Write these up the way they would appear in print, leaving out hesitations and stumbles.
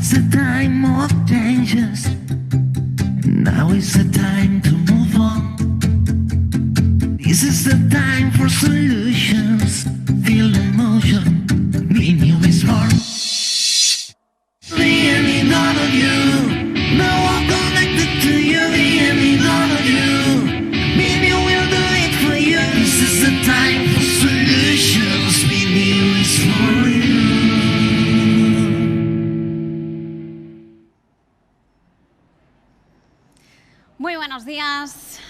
It's a time of changes. Now is the time to move on. This is the time for solutions. Feel the motion. Be new is born. The any none of you. No one connected to you. The any none of you. Be new will do it for you. This is the time for solutions. Be new is for you. Muy buenos días.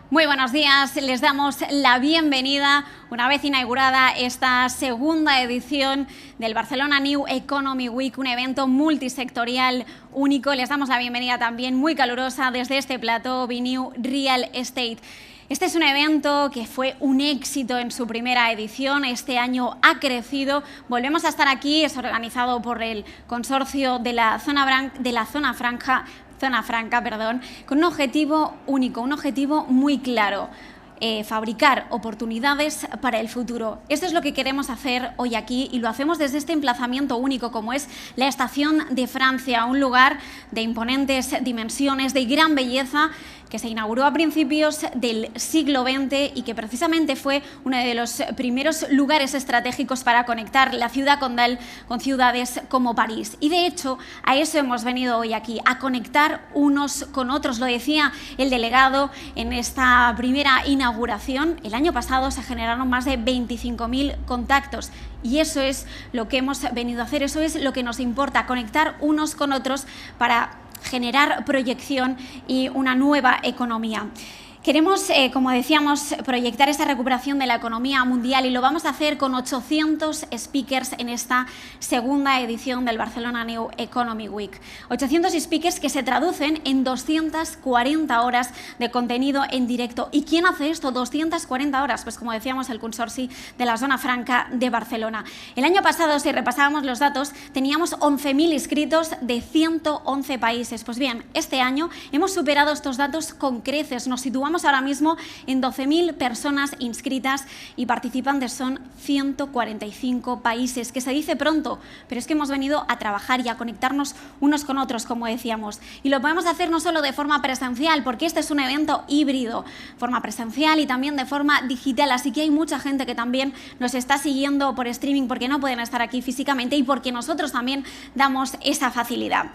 Muy buenos días, les damos la bienvenida una vez inaugurada esta segunda edición del Barcelona New Economy Week, un evento multisectorial único. Les damos la bienvenida también muy calurosa desde este plató Biniu Real Estate. Este es un evento que fue un éxito en su primera edición, este año ha crecido, volvemos a estar aquí, es organizado por el consorcio de la Zona Franca, con un objetivo único, un objetivo muy claro. Fabricar oportunidades para el futuro. Esto es lo que queremos hacer hoy aquí y lo hacemos desde este emplazamiento único como es la Estación de Francia, un lugar de imponentes dimensiones, de gran belleza, que se inauguró a principios del siglo XX y que precisamente fue uno de los primeros lugares estratégicos para conectar la ciudad condal con ciudades como París. Y de hecho, a eso hemos venido hoy aquí, a conectar unos con otros. Lo decía el delegado en esta primera inauguración. El año pasado se generaron más de 25.000 contactos y eso es lo que hemos venido a hacer, eso es lo que nos importa, conectar unos con otros para generar proyección y una nueva economía. Queremos, como decíamos, proyectar esa recuperación de la economía mundial y lo vamos a hacer con 800 speakers en esta segunda edición del Barcelona New Economy Week. 800 speakers que se traducen en 240 horas de contenido en directo. ¿Y quién hace esto? 240 horas, pues como decíamos, el consorci de la Zona Franca de Barcelona. El año pasado, si repasábamos los datos, teníamos 11.000 inscritos de 111 países. Pues bien, este año hemos superado estos datos con creces, nos situamos ahora mismo en 12.000 personas inscritas y participantes son 145 países, que se dice pronto, pero es que hemos venido a trabajar y a conectarnos unos con otros, como decíamos. Y lo podemos hacer no solo de forma presencial, porque este es un evento híbrido, forma presencial y también de forma digital, así que hay mucha gente que también nos está siguiendo por streaming porque no pueden estar aquí físicamente y porque nosotros también damos esa facilidad.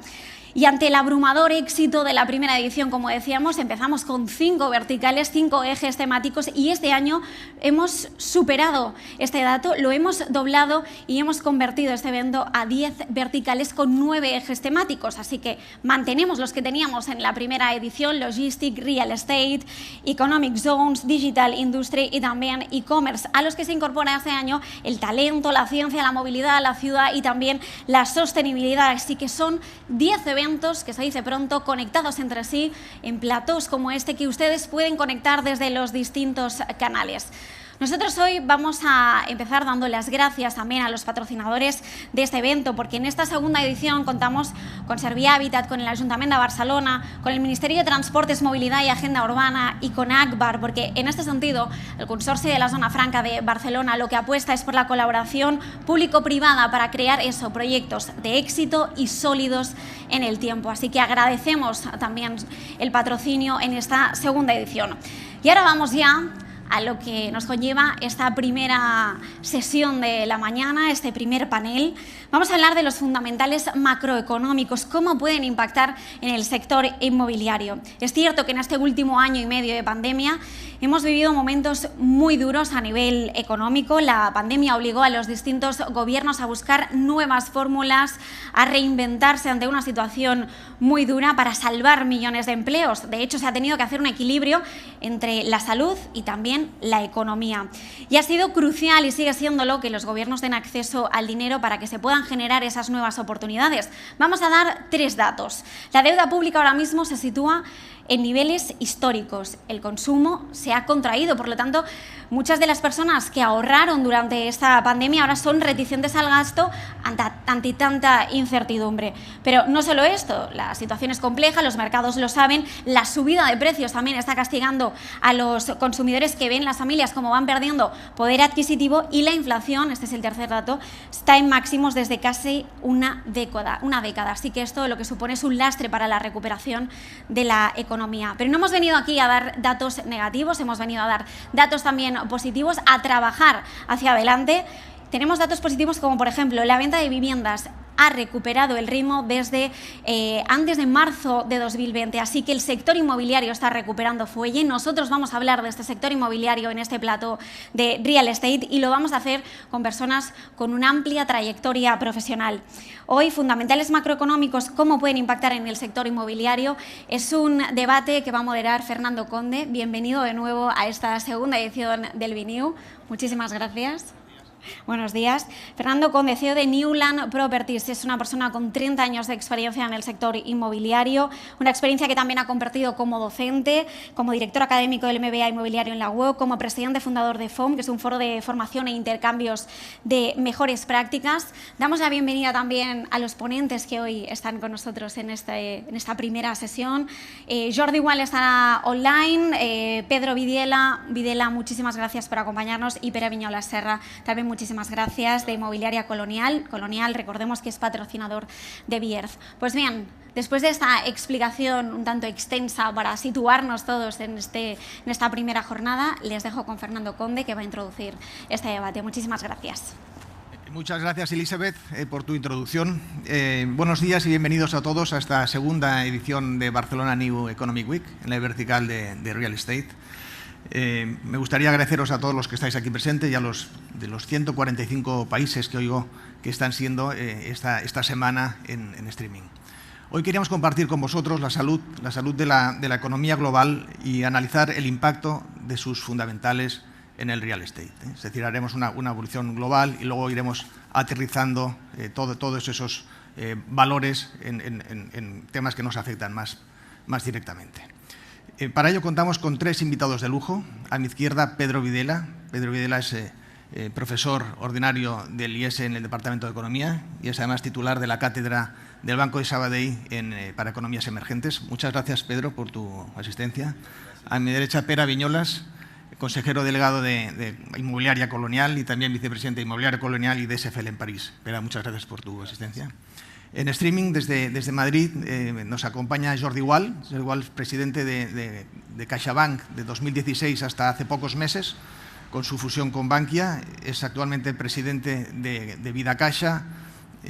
Y ante el abrumador éxito de la primera edición, como decíamos, empezamos con 5 verticales, 5 ejes temáticos y este año hemos superado este dato, lo hemos doblado y hemos convertido este evento a 10 verticales con 9 ejes temáticos. Así que mantenemos los que teníamos en la primera edición, Logistic, Real Estate, Economic Zones, Digital Industry y también E-Commerce, a los que se incorpora este año el talento, la ciencia, la movilidad, la ciudad y también la sostenibilidad. Así que son 10 eventos que se dice pronto, conectados entre sí en platós como este que ustedes pueden conectar desde los distintos canales. Nosotros hoy vamos a empezar dando las gracias también a los patrocinadores de este evento, porque en esta segunda edición contamos con Servihabitat, con el Ayuntamiento de Barcelona, con el Ministerio de Transportes, Movilidad y Agenda Urbana y con Agbar, porque en este sentido el Consorcio de la Zona Franca de Barcelona lo que apuesta es por la colaboración público-privada para crear proyectos de éxito y sólidos en el tiempo. Así que agradecemos también el patrocinio en esta segunda edición. Y ahora vamos ya a lo que nos conlleva esta primera sesión de la mañana, este primer panel. Vamos a hablar de los fundamentales macroeconómicos, cómo pueden impactar en el sector inmobiliario. Es cierto que en este último año y medio de pandemia hemos vivido momentos muy duros a nivel económico. La pandemia obligó a los distintos gobiernos a buscar nuevas fórmulas, a reinventarse ante una situación muy dura para salvar millones de empleos. De hecho, se ha tenido que hacer un equilibrio entre la salud y también la economía. Y ha sido crucial y sigue siéndolo que los gobiernos den acceso al dinero para que se puedan generar esas nuevas oportunidades. Vamos a dar 3 datos. La deuda pública ahora mismo se sitúa en niveles históricos. El consumo se ha contraído, por lo tanto, muchas de las personas que ahorraron durante esta pandemia ahora son reticentes al gasto ante tanta incertidumbre. Pero no solo esto, la situación es compleja, los mercados lo saben, la subida de precios también está castigando a los consumidores, que ven las familias como van perdiendo poder adquisitivo, y la inflación, este es el tercer dato, está en máximos desde casi una década. Así que esto lo que supone es un lastre para la recuperación de la economía. Pero no hemos venido aquí a dar datos negativos, hemos venido a dar datos también positivos, a trabajar hacia adelante. Tenemos datos positivos como, por ejemplo, la venta de viviendas ha recuperado el ritmo desde antes de marzo de 2020, así que el sector inmobiliario está recuperando fuelle. Nosotros vamos a hablar de este sector inmobiliario en este plato de Real Estate y lo vamos a hacer con personas con una amplia trayectoria profesional. Hoy, fundamentales macroeconómicos, ¿cómo pueden impactar en el sector inmobiliario? Es un debate que va a moderar Fernando Conde. Bienvenido de nuevo a esta segunda edición del BNIU. Muchísimas gracias. Buenos días. Fernando Conde, CEO de Newland Properties, es una persona con 30 años de experiencia en el sector inmobiliario, una experiencia que también ha compartido como docente, como director académico del MBA Inmobiliario en la UOC, como presidente fundador de FOM, que es un foro de formación e intercambios de mejores prácticas. Damos la bienvenida también a los ponentes que hoy están con nosotros en esta primera sesión. Jordi igual estará online, Pedro Videla, muchísimas gracias por acompañarnos, y Pere Viñola Serra, también muchísimas gracias, de Inmobiliaria Colonial, recordemos que es patrocinador de Bierz. Pues bien, después de esta explicación un tanto extensa para situarnos todos en esta primera jornada, les dejo con Fernando Conde, que va a introducir este debate. Muchísimas gracias. Muchas gracias, Elizabeth, por tu introducción. Buenos días y bienvenidos a todos a esta segunda edición de Barcelona New Economic Week, en la vertical de Real Estate. Me gustaría agradeceros a todos los que estáis aquí presentes y a los de los 145 países que oigo que están siendo esta semana en streaming. Hoy queríamos compartir con vosotros la salud de la economía global y analizar el impacto de sus fundamentales en el real estate. Es decir, haremos una evolución global y luego iremos aterrizando todos esos valores en temas que nos afectan más directamente. Para ello contamos con tres invitados de lujo. A mi izquierda, Pedro Videla. Pedro Videla es profesor ordinario del IES en el Departamento de Economía y es además titular de la cátedra del Banco de Sabadell para Economías Emergentes. Muchas gracias, Pedro, por tu asistencia. A mi derecha, Pere Viñolas, consejero delegado de Inmobiliaria Colonial y también vicepresidente de Inmobiliaria Colonial y de SFL en París. Pere, muchas gracias por tu asistencia. En streaming, desde Madrid, nos acompaña Jordi Gual, presidente de CaixaBank de 2016 hasta hace pocos meses, con su fusión con Bankia. Es actualmente presidente de Vida Caixa,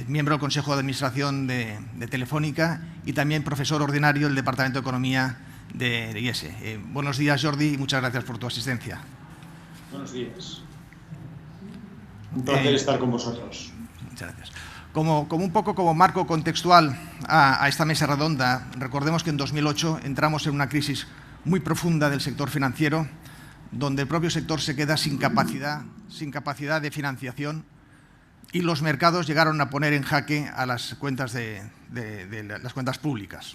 miembro del Consejo de Administración de Telefónica y también profesor ordinario del Departamento de Economía de IES. Buenos días, Jordi, y muchas gracias por tu asistencia. Buenos días. Un placer estar con vosotros. Muchas gracias. Un poco como marco contextual a esta mesa redonda, recordemos que en 2008 entramos en una crisis muy profunda del sector financiero, donde el propio sector se queda sin capacidad de financiación y los mercados llegaron a poner en jaque a las cuentas las cuentas públicas.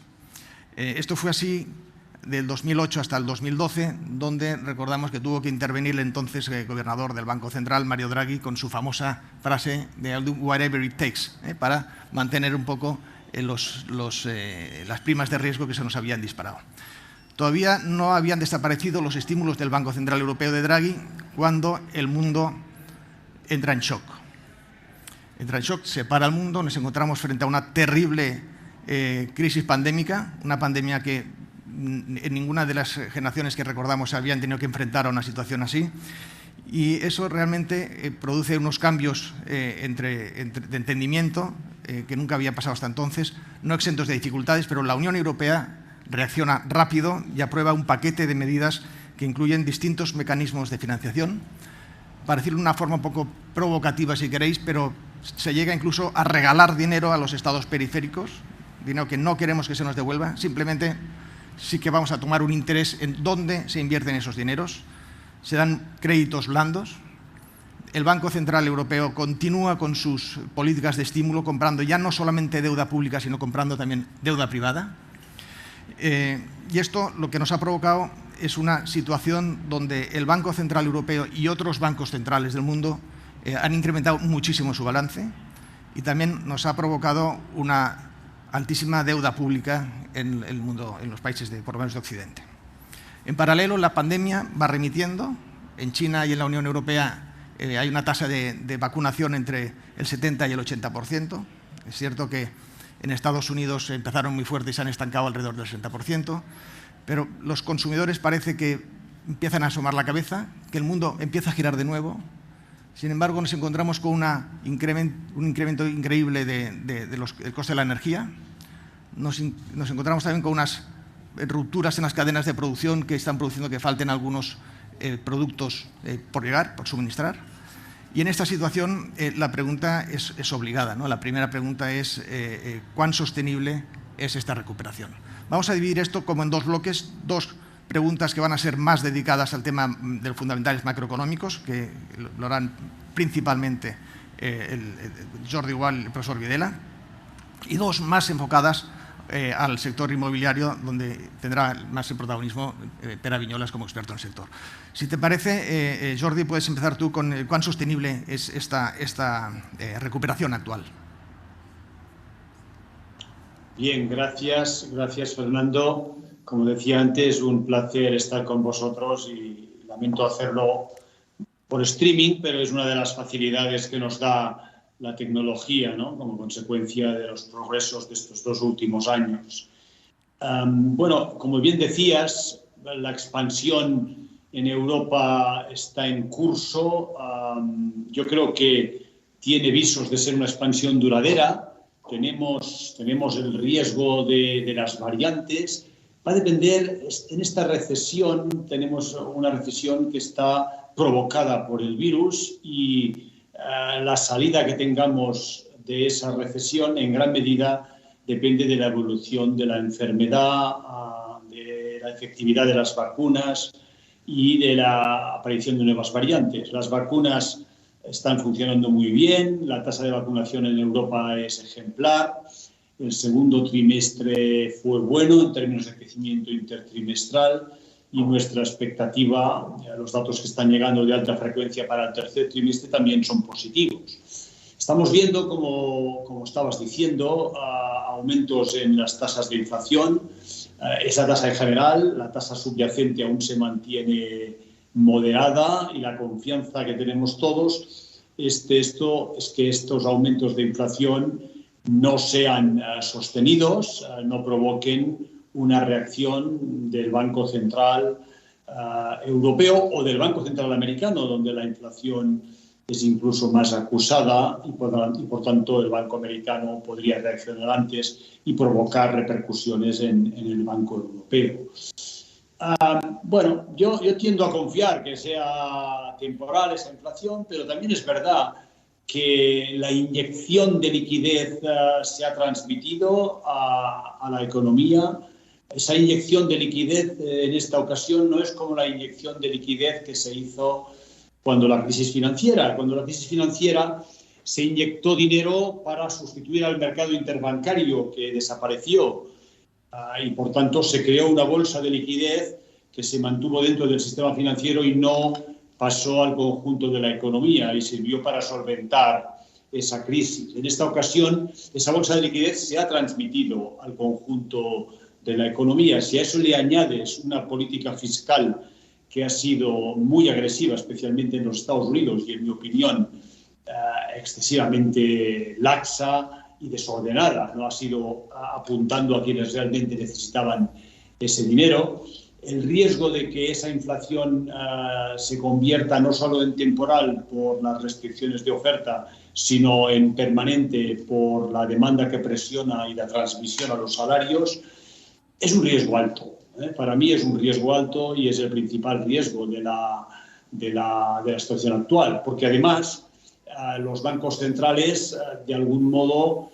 Esto fue así del 2008 hasta el 2012, donde recordamos que tuvo que intervenir el entonces gobernador del Banco Central, Mario Draghi, con su famosa frase de "I'll do whatever it takes", para mantener un poco las primas de riesgo que se nos habían disparado. Todavía no habían desaparecido los estímulos del Banco Central Europeo de Draghi cuando el mundo entra en shock. Se para el mundo, nos encontramos frente a una terrible crisis pandémica, una pandemia que en ninguna de las generaciones que recordamos habían tenido que enfrentar a una situación así, y eso realmente produce unos cambios de entendimiento que nunca había pasado hasta entonces, no exentos de dificultades, pero la Unión Europea reacciona rápido y aprueba un paquete de medidas que incluyen distintos mecanismos de financiación, para decirlo de una forma un poco provocativa si queréis, pero se llega incluso a regalar dinero a los estados periféricos, dinero que no queremos que se nos devuelva, simplemente sí que vamos a tomar un interés en dónde se invierten esos dineros. Se dan créditos blandos. El Banco Central Europeo continúa con sus políticas de estímulo, comprando ya no solamente deuda pública, sino comprando también deuda privada. Y esto lo que nos ha provocado es una situación donde el Banco Central Europeo y otros bancos centrales del mundo han incrementado muchísimo su balance y también nos ha provocado una altísima deuda pública en el mundo, en los países por lo menos de Occidente. En paralelo, la pandemia va remitiendo. En China y en la Unión Europea hay una tasa de vacunación entre el 70 y el 80%. Es cierto que en Estados Unidos empezaron muy fuerte y se han estancado alrededor del 60%, pero los consumidores parece que empiezan a asomar la cabeza, que el mundo empieza a girar de nuevo. Sin embargo, nos encontramos con un incremento increíble del coste de la energía. Nos encontramos también con unas rupturas en las cadenas de producción que están produciendo que falten algunos productos por llegar, por suministrar. Y en esta situación la pregunta es obligada, ¿no? La primera pregunta es ¿cuán sostenible es esta recuperación? Vamos a dividir esto como en dos bloques, dos preguntas que van a ser más dedicadas al tema de los fundamentales macroeconómicos, que lo harán principalmente Jordi Gual y el profesor Videla, y dos más enfocadas al sector inmobiliario, donde tendrá más el protagonismo Pere Viñolas como experto en el sector. Si te parece, Jordi, puedes empezar tú con cuán sostenible es esta recuperación actual. Bien, gracias Fernando. Como decía antes, un placer estar con vosotros y lamento hacerlo por streaming, pero es una de las facilidades que nos da la tecnología, ¿no? Como consecuencia de los progresos de estos 2 últimos años. Bueno, como bien decías, la expansión en Europa está en curso. Yo creo que tiene visos de ser una expansión duradera. Tenemos el riesgo de las variantes. Va a depender, en esta recesión, tenemos una recesión que está provocada por el virus y la salida que tengamos de esa recesión en gran medida depende de la evolución de la enfermedad, de la efectividad de las vacunas y de la aparición de nuevas variantes. Las vacunas están funcionando muy bien, la tasa de vacunación en Europa es ejemplar. El segundo trimestre fue bueno en términos de crecimiento intertrimestral y nuestra expectativa, los datos que están llegando de alta frecuencia para el tercer trimestre también son positivos. Estamos viendo, como estabas diciendo, aumentos en las tasas de inflación. Esa tasa en general, la tasa subyacente aún se mantiene moderada y la confianza que tenemos todos es que estos aumentos de inflación no sean sostenidos, no provoquen una reacción del Banco Central Europeo o del Banco Central Americano, donde la inflación es incluso más acusada y por tanto el Banco Americano podría reaccionar antes y provocar repercusiones en el Banco Europeo. Bueno, yo tiendo a confiar que sea temporal esa inflación, pero también es verdad que la inyección de liquidez se ha transmitido a la economía. Esa inyección de liquidez en esta ocasión no es como la inyección de liquidez que se hizo cuando la crisis financiera. Cuando la crisis financiera se inyectó dinero para sustituir al mercado interbancario que desapareció y por tanto se creó una bolsa de liquidez que se mantuvo dentro del sistema financiero y no pasó al conjunto de la economía y sirvió para solventar esa crisis. En esta ocasión, esa bolsa de liquidez se ha transmitido al conjunto de la economía. Si a eso le añades una política fiscal que ha sido muy agresiva, especialmente en los Estados Unidos y, en mi opinión, excesivamente laxa y desordenada, no ha sido apuntando a quienes realmente necesitaban ese dinero. El riesgo de que esa inflación se convierta no solo en temporal por las restricciones de oferta, sino en permanente por la demanda que presiona y la transmisión a los salarios, es un riesgo alto. Para mí es un riesgo alto y es el principal riesgo de la situación actual, porque además los bancos centrales, de algún modo,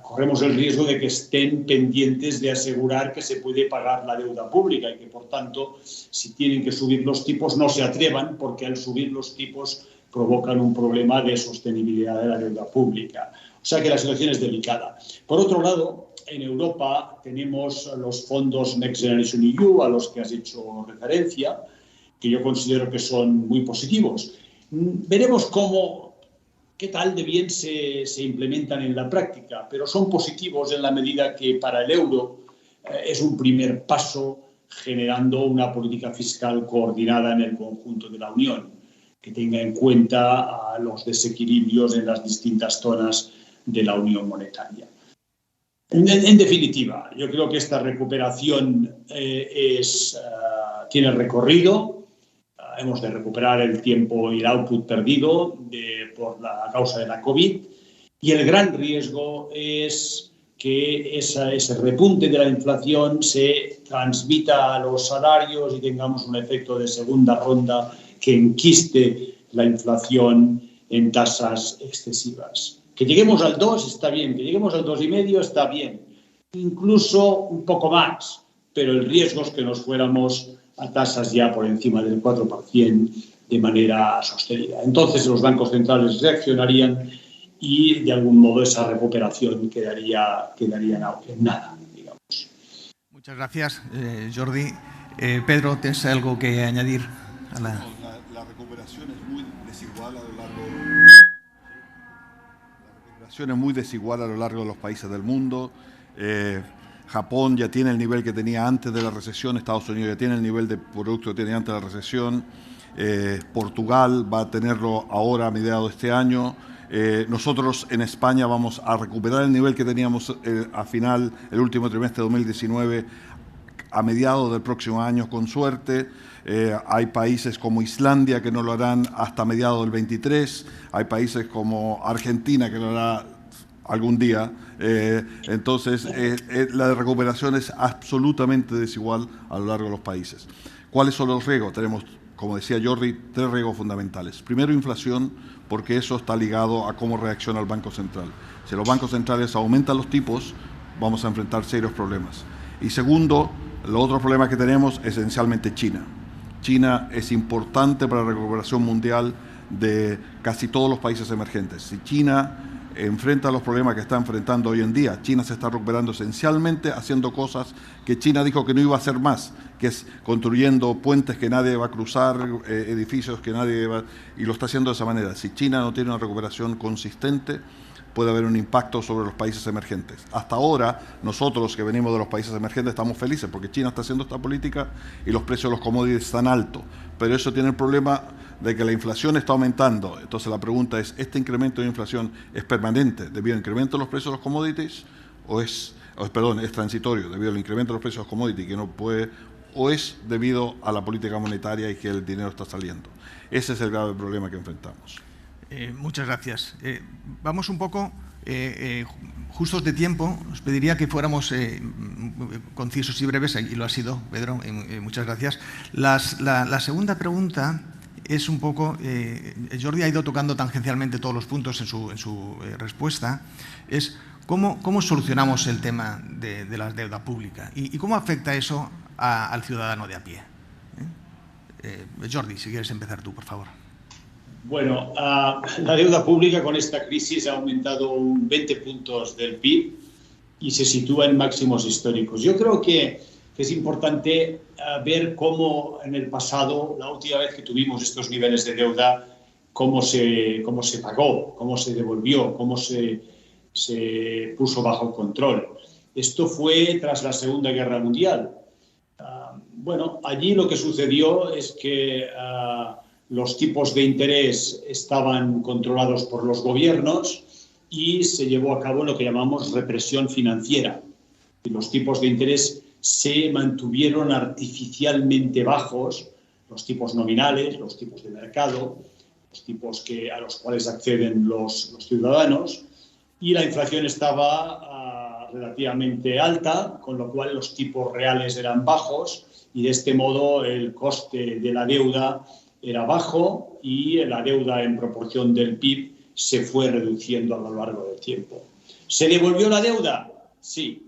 corremos el riesgo de que estén pendientes de asegurar que se puede pagar la deuda pública y que, por tanto, si tienen que subir los tipos, no se atrevan, porque al subir los tipos provocan un problema de sostenibilidad de la deuda pública. O sea que la situación es delicada. Por otro lado, en Europa tenemos los fondos Next Generation EU, a los que has hecho referencia, que yo considero que son muy positivos. Veremos qué tal de bien se implementan en la práctica, pero son positivos en la medida que para el euro es un primer paso generando una política fiscal coordinada en el conjunto de la Unión, que tenga en cuenta los desequilibrios en las distintas zonas de la Unión Monetaria. En definitiva, yo creo que esta recuperación tiene recorrido. Hemos de recuperar el tiempo y el output perdido por la causa de la COVID, y el gran riesgo es que ese repunte de la inflación se transmita a los salarios y tengamos un efecto de segunda ronda que enquiste la inflación en tasas excesivas. Que lleguemos al 2 está bien, que lleguemos al 2,5 está bien, incluso un poco más, pero el riesgo es que nos fuéramos a tasas ya por encima del 4% de manera sostenida. Entonces los bancos centrales reaccionarían y de algún modo esa recuperación quedaría en nada, digamos. Muchas gracias, Jordi. Pedro, ¿tienes algo que añadir a La recuperación es muy desigual a lo largo a lo largo de los países del mundo. Japón ya tiene el nivel que tenía antes de la recesión, Estados Unidos ya tiene el nivel de producto que tenía antes de la recesión, Portugal va a tenerlo ahora a mediados de este año. Nosotros en España vamos a recuperar el nivel que teníamos el último trimestre de 2019 a mediados del próximo año con suerte. Hay países como Islandia que no lo harán hasta mediados del 23, hay países como Argentina que lo hará algún día. Entonces, la recuperación es absolutamente desigual a lo largo de los países. ¿Cuáles son los riesgos? Tenemos, como decía Jordi, 3 riesgos fundamentales. Primero, inflación, porque eso está ligado a cómo reacciona el Banco Central. Si los bancos centrales aumentan los tipos, vamos a enfrentar serios problemas. Y segundo, los otros problemas que tenemos, esencialmente China. China es importante para la recuperación mundial de casi todos los países emergentes. Si China enfrenta los problemas que está enfrentando hoy en día, China se está recuperando esencialmente haciendo cosas que China dijo que no iba a hacer más, que es construyendo puentes que nadie va a cruzar, edificios que nadie va, y lo está haciendo de esa manera. Si China no tiene una recuperación consistente, puede haber un impacto sobre los países emergentes. Hasta ahora, nosotros que venimos de los países emergentes estamos felices porque China está haciendo esta política y los precios de los commodities están altos. Pero eso tiene el problema de que la inflación está aumentando. Entonces la pregunta es, ¿este incremento de inflación es permanente debido al incremento de los precios de los commodities o es transitorio debido al incremento de los precios de los commodities que no puede, o es debido a la política monetaria y que el dinero está saliendo? Ese es el grave problema que enfrentamos. Muchas gracias. Vamos un poco justos de tiempo. Os pediría que fuéramos concisos y breves, y lo ha sido, Pedro. Muchas gracias. La segunda pregunta es un poco, Jordi ha ido tocando tangencialmente todos los puntos en su respuesta, es cómo solucionamos el tema de la deuda pública y cómo afecta eso al ciudadano de a pie. Jordi, si quieres empezar tú, por favor. Bueno, la deuda pública con esta crisis ha aumentado un 20 puntos del PIB y se sitúa en máximos históricos. Yo creo que es importante ver cómo en el pasado, la última vez que tuvimos estos niveles de deuda, cómo se pagó, cómo se devolvió, cómo se puso bajo control. Esto fue tras la Segunda Guerra Mundial. Bueno, allí lo que sucedió es que los tipos de interés estaban controlados por los gobiernos y se llevó a cabo lo que llamamos represión financiera. Y los tipos de interés se mantuvieron artificialmente bajos, los tipos nominales, los tipos de mercado, los tipos a los cuales acceden los ciudadanos, y la inflación estaba relativamente alta, con lo cual los tipos reales eran bajos y de este modo el coste de la deuda era bajo y la deuda en proporción del PIB se fue reduciendo a lo largo del tiempo. ¿Se devolvió la deuda? Sí,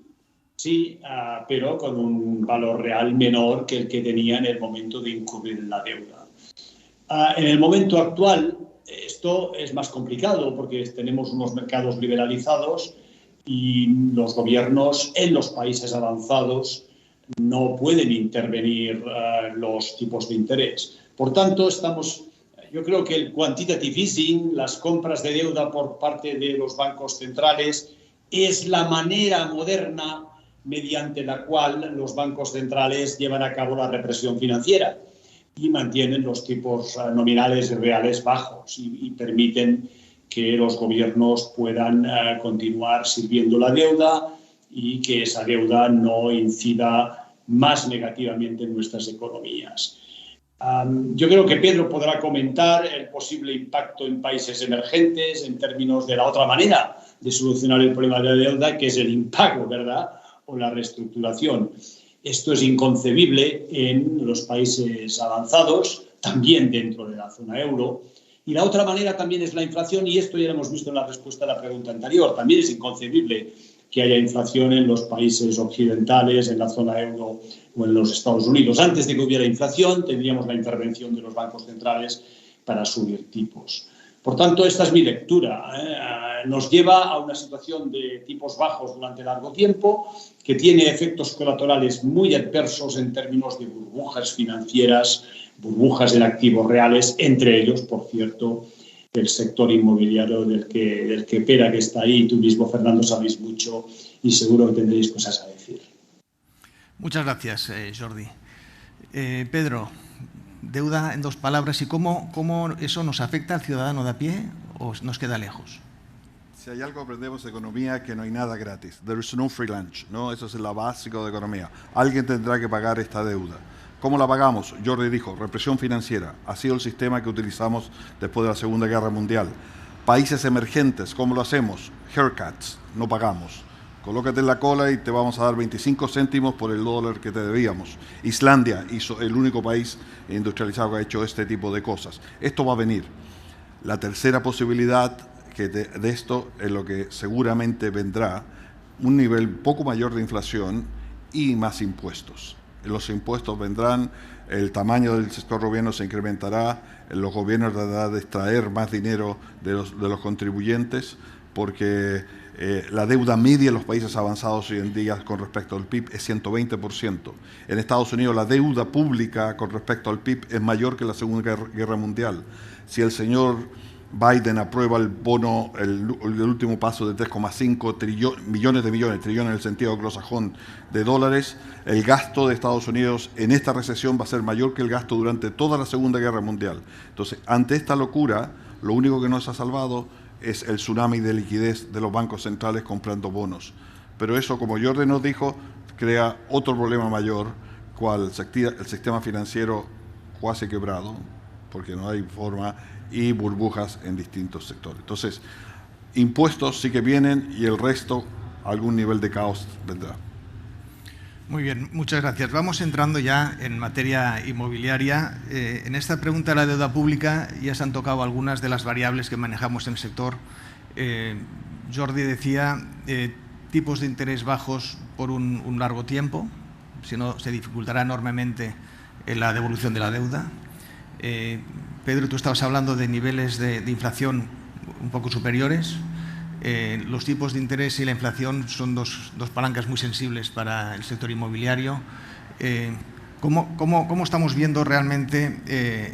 pero con un valor real menor que el que tenía en el momento de incurrir en la deuda. En el momento actual esto es más complicado porque tenemos unos mercados liberalizados y los gobiernos en los países avanzados no pueden intervenir los tipos de interés. Por tanto, yo creo que el quantitative easing, las compras de deuda por parte de los bancos centrales, es la manera moderna mediante la cual los bancos centrales llevan a cabo la represión financiera y mantienen los tipos nominales y reales bajos y permiten que los gobiernos puedan continuar sirviendo la deuda y que esa deuda no incida más negativamente en nuestras economías. Yo creo que Pedro podrá comentar el posible impacto en países emergentes en términos de la otra manera de solucionar el problema de la deuda, que es el impago, ¿verdad?, o la reestructuración. Esto es inconcebible en los países avanzados, también dentro de la zona euro. Y la otra manera también es la inflación, y esto ya lo hemos visto en la respuesta a la pregunta anterior. También es inconcebible que haya inflación en los países occidentales, en la zona euro o en los Estados Unidos. Antes de que hubiera inflación, tendríamos la intervención de los bancos centrales para subir tipos. Por tanto, esta es mi lectura. Nos lleva a una situación de tipos bajos durante largo tiempo, que tiene efectos colaterales muy adversos en términos de burbujas financieras, burbujas en activos reales, entre ellos, por cierto, el sector inmobiliario del que Pera, que está ahí, tú mismo, Fernando, sabéis mucho y seguro que tendréis cosas a decir. Muchas gracias, Jordi. Pedro, deuda en dos palabras, ¿y cómo eso nos afecta al ciudadano de a pie o nos queda lejos? Si hay algo que aprendemos de economía, que no hay nada gratis. There is no free lunch, ¿no? Eso es lo básico de economía. Alguien tendrá que pagar esta deuda. ¿Cómo la pagamos? Jordi dijo, represión financiera. Ha sido el sistema que utilizamos después de la Segunda Guerra Mundial. Países emergentes, ¿cómo lo hacemos? Haircuts, no pagamos. Colócate en la cola y te vamos a dar 25 céntimos por el dólar que te debíamos. Islandia hizo el único país industrializado que ha hecho este tipo de cosas. Esto va a venir. La tercera posibilidad de esto es lo que seguramente vendrá, un nivel poco mayor de inflación y más impuestos. Los impuestos vendrán, el tamaño del sector gobierno se incrementará, los gobiernos tratarán de extraer más dinero de los contribuyentes, porque la deuda media en los países avanzados hoy en día con respecto al PIB es 120%. En Estados Unidos la deuda pública con respecto al PIB es mayor que la Segunda Guerra Mundial. Si el señor Biden aprueba el bono, el último paso de 3,5 trillones en el sentido anglosajón de dólares, el gasto de Estados Unidos en esta recesión va a ser mayor que el gasto durante toda la Segunda Guerra Mundial. Entonces, ante esta locura, lo único que nos ha salvado es el tsunami de liquidez de los bancos centrales comprando bonos. Pero eso, como Jordi nos dijo, crea otro problema mayor, cual el sistema financiero cuasi quebrado, porque no hay forma, y burbujas en distintos sectores. Entonces, impuestos sí que vienen y el resto, algún nivel de caos vendrá. Muy bien, muchas gracias. Vamos entrando ya en materia inmobiliaria. En esta pregunta de la deuda pública ya se han tocado algunas de las variables que manejamos en el sector. Jordi decía tipos de interés bajos por un largo tiempo, si no se dificultará enormemente la devolución de la deuda. Pedro, tú estabas hablando de niveles de inflación un poco superiores. Los tipos de interés y la inflación son dos palancas muy sensibles para el sector inmobiliario. ¿Cómo estamos viendo realmente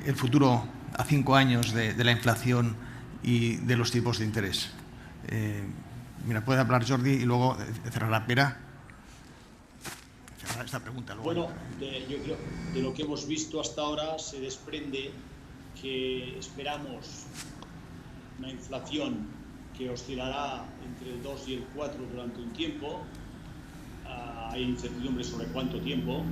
el futuro a 5 años de la inflación y de los tipos de interés? Mira, puede hablar Jordi y luego cerrará Pera. Esta pregunta luego. Bueno, yo creo de lo que hemos visto hasta ahora se desprende que esperamos una inflación que oscilará entre el 2 y el 4 durante un tiempo. Hay incertidumbre sobre cuánto tiempo.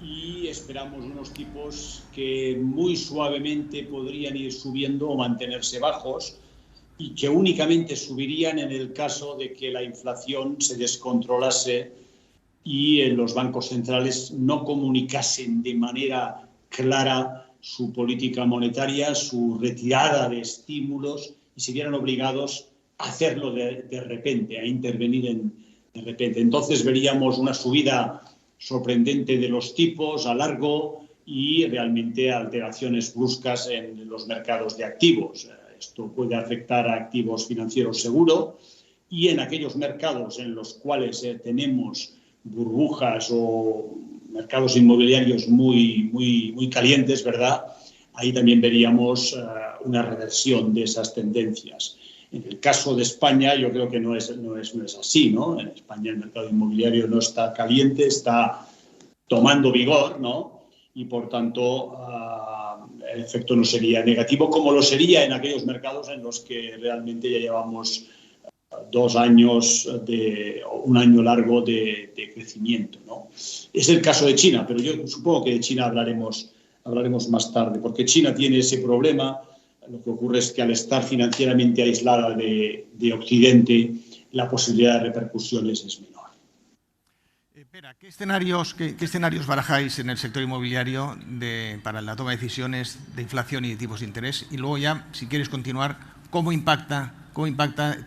Y esperamos unos tipos que muy suavemente podrían ir subiendo o mantenerse bajos y que únicamente subirían en el caso de que la inflación se descontrolase y los bancos centrales no comunicasen de manera clara su política monetaria, su retirada de estímulos y se vieran obligados a hacerlo de repente, a intervenir de repente. Entonces veríamos una subida sorprendente de los tipos a largo y realmente alteraciones bruscas en los mercados de activos. Esto puede afectar a activos financieros seguro, y en aquellos mercados en los cuales tenemos burbujas o mercados inmobiliarios muy calientes, ¿verdad? Ahí también veríamos una reversión de esas tendencias. En el caso de España, yo creo que no es así, ¿no? En España el mercado inmobiliario no está caliente, está tomando vigor, ¿no? Y por tanto el efecto no sería negativo, como lo sería en aquellos mercados en los que realmente ya llevamos 2 años, un año largo de crecimiento, ¿no? Es el caso de China, pero yo supongo que de China hablaremos más tarde, porque China tiene ese problema. Lo que ocurre es que al estar financieramente aislada de Occidente, la posibilidad de repercusiones es menor. Pera, ¿qué escenarios barajáis en el sector inmobiliario para la toma de decisiones de inflación y de tipos de interés? Y luego ya, si quieres continuar, ¿cómo impacta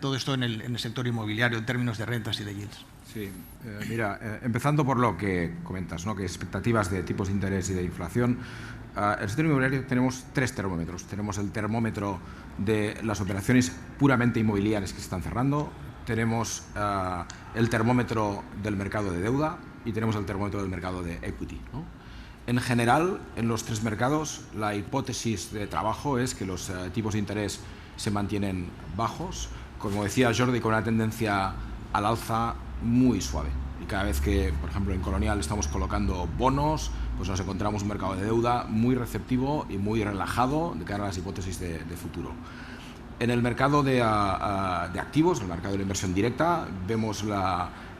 todo esto en el sector inmobiliario en términos de rentas y de yields? Sí, mira, empezando por lo que comentas, ¿no? Que expectativas de tipos de interés y de inflación. En el sector inmobiliario tenemos 3 termómetros. Tenemos el termómetro de las operaciones puramente inmobiliarias que se están cerrando, tenemos el termómetro del mercado de deuda y tenemos el termómetro del mercado de equity, ¿no? En general, en los 3 mercados, la hipótesis de trabajo es que los tipos de interés se mantienen bajos, como decía Jordi, con una tendencia al alza muy suave. Y cada vez que, por ejemplo, en Colonial estamos colocando bonos, pues nos encontramos un mercado de deuda muy receptivo y muy relajado de cara a las hipótesis de futuro. En el mercado de activos, el mercado de la inversión directa, vemos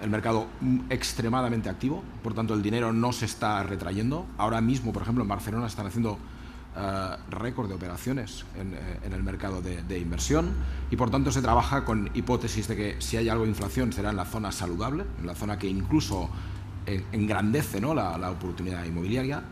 el mercado extremadamente activo, por tanto el dinero no se está retrayendo. Ahora mismo, por ejemplo, en Barcelona están haciendo récord de operaciones en el mercado de inversión y por tanto se trabaja con hipótesis de que si hay algo de inflación será en la zona saludable, en la zona que incluso engrandece, ¿no?, la oportunidad inmobiliaria.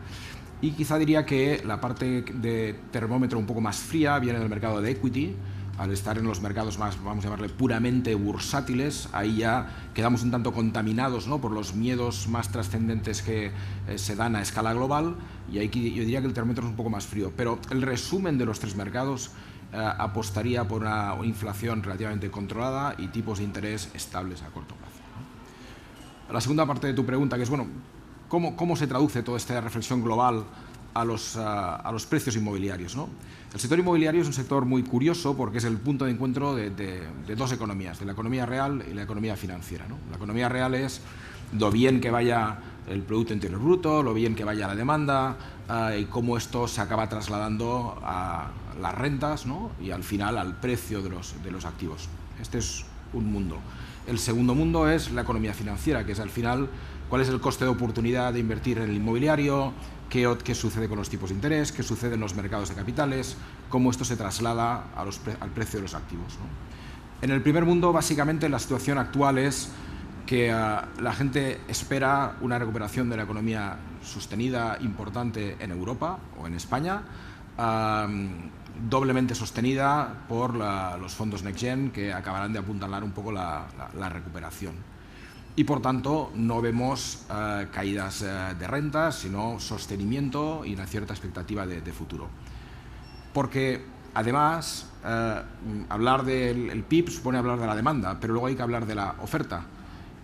Y quizá diría que la parte de termómetro un poco más fría viene del mercado de equity. Al estar en los mercados más, vamos a llamarle, puramente bursátiles, ahí ya quedamos un tanto contaminados, ¿no?, por los miedos más trascendentes que se dan a escala global, y ahí yo diría que el termómetro es un poco más frío. Pero el resumen de los 3 mercados apostaría por una inflación relativamente controlada y tipos de interés estables a corto plazo, ¿no? La segunda parte de tu pregunta, que es, bueno, ¿cómo se traduce toda esta reflexión global a los precios inmobiliarios, ¿no? El sector inmobiliario es un sector muy curioso porque es el punto de encuentro de 2 economías, de la economía real y la economía financiera, ¿no? La economía real es lo bien que vaya el Producto Interior Bruto, lo bien que vaya la demanda y cómo esto se acaba trasladando a las rentas, ¿no?, y al final al precio de los activos. Este es un mundo. El segundo mundo es la economía financiera, que es al final cuál es el coste de oportunidad de invertir en el inmobiliario, qué sucede con los tipos de interés, qué sucede en los mercados de capitales, cómo esto se traslada al precio de los activos, ¿no? En el primer mundo, básicamente, la situación actual es que la gente espera una recuperación de la economía sostenida importante en Europa o en España, doblemente sostenida por los fondos NextGen, que acabarán de apuntalar un poco la recuperación. Y por tanto no vemos caídas de rentas, sino sostenimiento y una cierta expectativa de futuro. Porque además hablar del PIB supone hablar de la demanda, pero luego hay que hablar de la oferta.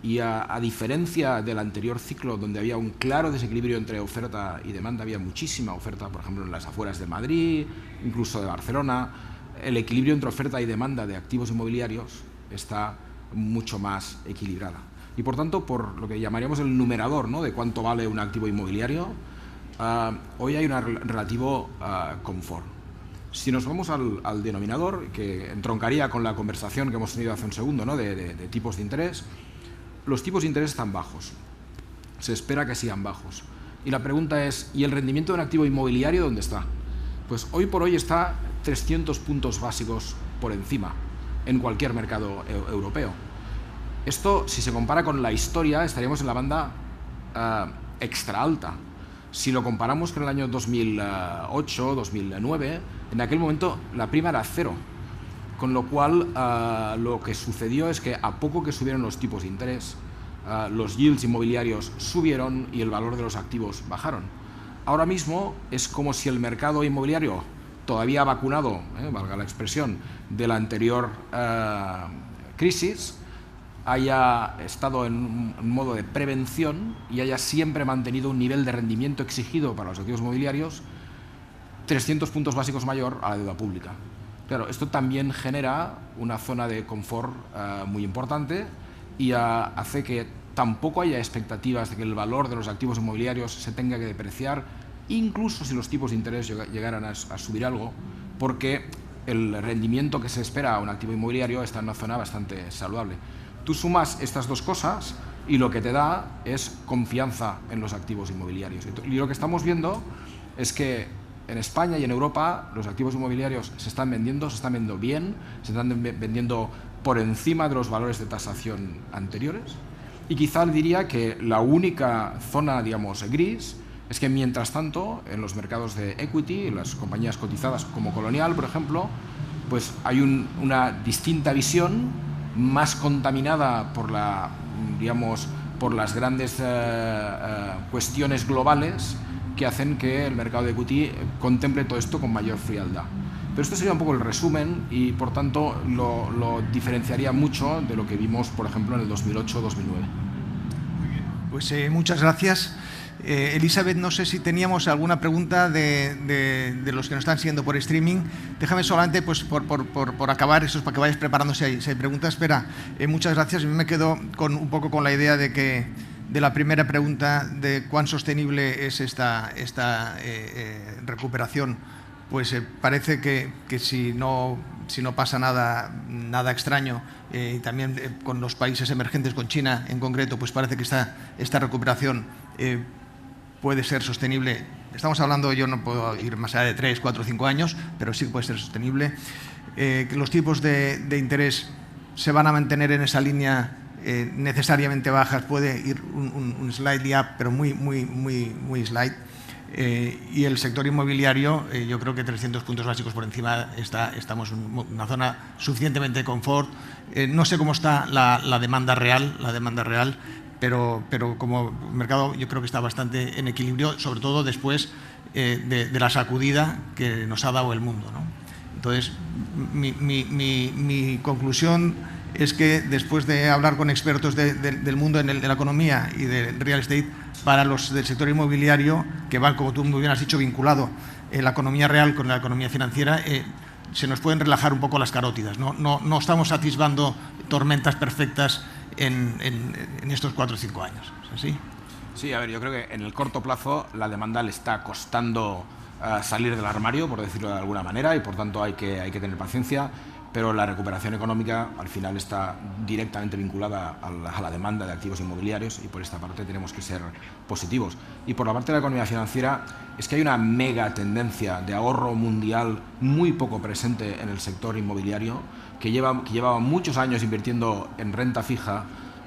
Y a diferencia del anterior ciclo, donde había un claro desequilibrio entre oferta y demanda, había muchísima oferta, por ejemplo, en las afueras de Madrid, incluso de Barcelona, el equilibrio entre oferta y demanda de activos inmobiliarios está mucho más equilibrada. Y por tanto, por lo que llamaríamos el numerador, ¿no?, de cuánto vale un activo inmobiliario, hoy hay un relativo confort. Si nos vamos al denominador, que entroncaría con la conversación que hemos tenido hace un segundo, ¿no?, de tipos de interés, los tipos de interés están bajos. Se espera que sigan bajos. Y la pregunta es, ¿y el rendimiento de un activo inmobiliario dónde está? Pues hoy por hoy está 300 puntos básicos por encima en cualquier mercado europeo. Esto, si se compara con la historia, estaríamos en la banda extra alta. Si lo comparamos con el año 2008, 2009, en aquel momento la prima era 0. Con lo cual, lo que sucedió es que a poco que subieron los tipos de interés, los yields inmobiliarios subieron y el valor de los activos bajaron. Ahora mismo es como si el mercado inmobiliario, todavía vacunado, valga la expresión, de la anterior crisis haya estado en un modo de prevención y haya siempre mantenido un nivel de rendimiento exigido para los activos inmobiliarios 300 puntos básicos mayor a la deuda pública. Claro, esto también genera una zona de confort muy importante y hace que tampoco haya expectativas de que el valor de los activos inmobiliarios se tenga que depreciar, incluso si los tipos de interés llegaran a subir algo, porque el rendimiento que se espera a un activo inmobiliario está en una zona bastante saludable. Tú sumas estas dos cosas y lo que te da es confianza en los activos inmobiliarios. Y lo que estamos viendo es que en España y en Europa los activos inmobiliarios se están vendiendo bien, se están vendiendo por encima de los valores de tasación anteriores. Y quizá diría que la única zona, digamos, gris es que, mientras tanto, en los mercados de equity, en las compañías cotizadas como Colonial, por ejemplo, pues hay una distinta visión, más contaminada por por las grandes cuestiones globales que hacen que el mercado de equity contemple todo esto con mayor frialdad. Pero esto sería un poco el resumen y, por tanto, lo diferenciaría mucho de lo que vimos, por ejemplo, en el 2008-2009. Pues muchas gracias. Elizabeth, no sé si teníamos alguna pregunta de los que nos están siguiendo por streaming. Déjame solamente, pues, por acabar, eso es para que vayas preparándose si hay preguntas. Espera, muchas gracias. Yo me quedo un poco con la idea de la primera pregunta de cuán sostenible es esta recuperación. Pues parece que si no pasa nada extraño, y también con los países emergentes, con China en concreto, pues parece que esta recuperación puede ser sostenible. Estamos hablando, yo no puedo ir más allá de 3, 4, 5 años, pero sí puede ser sostenible. Que los tipos de interés se van a mantener en esa línea necesariamente bajas, puede ir un slightly up, pero muy slight. Y el sector inmobiliario, yo creo que 300 puntos básicos por encima estamos en una zona suficientemente de confort. No sé cómo está la demanda real, pero como mercado yo creo que está bastante en equilibrio, sobre todo después de la sacudida que nos ha dado el mundo, ¿no? Entonces, mi conclusión es que, después de hablar con expertos del mundo en la economía y del real estate, para los del sector inmobiliario, que van, como tú muy bien has dicho, vinculado la economía real con la economía financiera, se nos pueden relajar un poco las carótidas. No estamos atisbando tormentas perfectas en estos 4 o 5 años. ¿Es así? Sí, a ver, yo creo que en el corto plazo la demanda le está costando salir del armario, por decirlo de alguna manera, y por tanto hay que tener paciencia. Pero la recuperación económica al final está directamente vinculada a la demanda de activos inmobiliarios, y por esta parte tenemos que ser positivos. Y por la parte de la economía financiera, es que hay una mega tendencia de ahorro mundial muy poco presente en el sector inmobiliario, que llevaba muchos años invirtiendo en renta fija,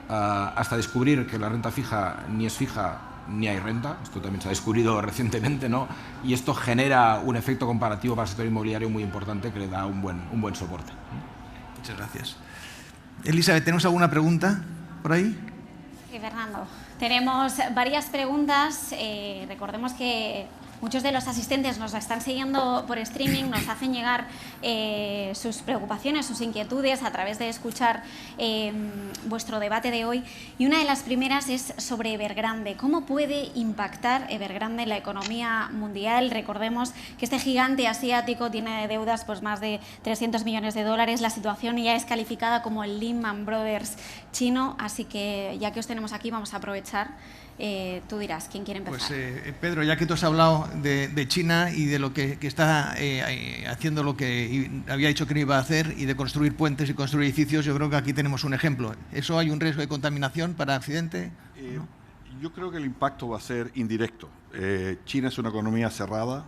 hasta descubrir que la renta fija ni es fija ni hay renta. Esto también se ha descubrido recientemente, ¿no? Y esto genera un efecto comparativo para el sector inmobiliario muy importante, que le da un buen soporte. Muchas gracias. Elizabeth, ¿tenemos alguna pregunta por ahí? Sí, Fernando. Tenemos varias preguntas. Recordemos que muchos de los asistentes nos están siguiendo por streaming, nos hacen llegar sus preocupaciones, sus inquietudes a través de escuchar vuestro debate de hoy. Y una de las primeras es sobre Evergrande. ¿Cómo puede impactar Evergrande en la economía mundial? Recordemos que este gigante asiático tiene deudas por más de 300 millones de dólares. La situación ya es calificada como el Lehman Brothers chino. Así que, ya que os tenemos aquí, vamos a aprovechar. Tú dirás, ¿quién quiere empezar? Pues Pedro, ya que tú has hablado de China y de lo que está haciendo lo que había dicho que no iba a hacer, y de construir puentes y construir edificios, yo creo que aquí tenemos un ejemplo. ¿Eso hay un riesgo de contaminación para accidente? ¿No? Yo creo que el impacto va a ser indirecto. China es una economía cerrada,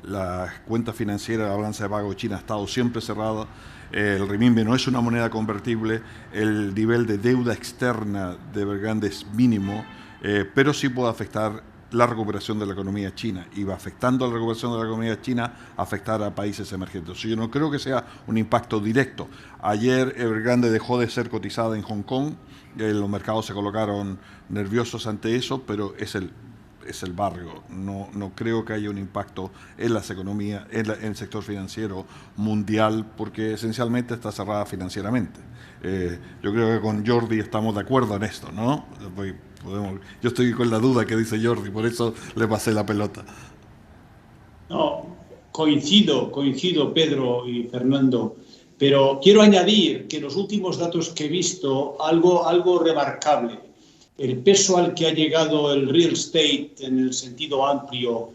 la cuenta financiera, la balanza de pago de China ha estado siempre cerrada, el renminbi no es una moneda convertible, el nivel de deuda externa de Evergrande es mínimo, pero sí puede afectar la recuperación de la economía china, y va afectando a la recuperación de la economía china, afectar a países emergentes. Yo no creo que sea un impacto directo. Ayer Evergrande dejó de ser cotizada en Hong Kong, los mercados se colocaron nerviosos ante eso, pero es es el barrio. No creo que haya un impacto en las economías, en el sector financiero mundial, porque esencialmente está cerrada financieramente. Yo creo que con Jordi estamos de acuerdo en esto, ¿no? Yo estoy con la duda que dice Jordi, por eso le pasé la pelota. No, coincido, Pedro y Fernando, pero quiero añadir que los últimos datos que he visto, algo remarcable, el peso al que ha llegado el real estate en el sentido amplio